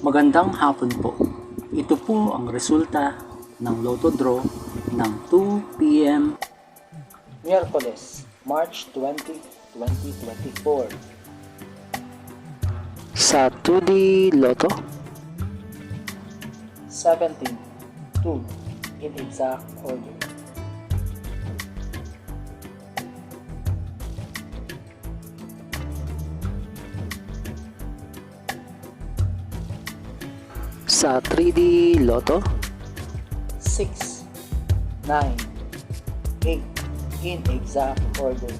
Magandang hapon po. Ito po ang resulta ng Lotto Draw ng 2 p.m. Miyerkules, March 20, 2024. sa 2D Lotto. 17, 2, in exact order. Sa 3D Lotto. 6, 9, 8, in exact order.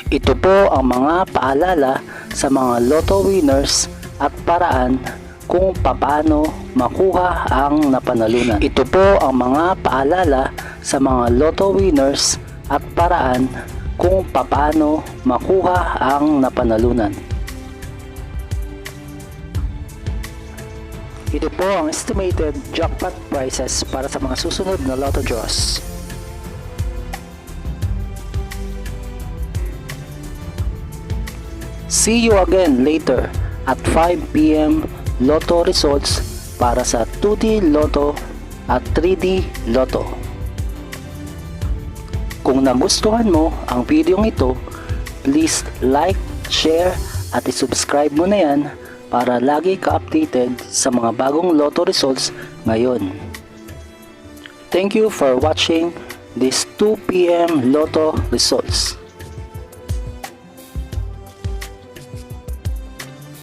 Ito po ang mga paalala sa mga Lotto winners at paraan kung paano makuha ang napanalunan. Ito po ang mga paalala sa mga Lotto winners at paraan kung paano makuha ang napanalunan. Ito po ang estimated jackpot prices para sa mga susunod na Lotto draws. See you again later at 5 p.m. Lotto results para sa 2D Lotto at 3D Lotto. Kung nagustuhan mo ang video ito, please like, share at isubscribe mo na yan para lagi ka-updated sa mga bagong Lotto results ngayon. Thank you for watching this 2 p.m. Lotto results.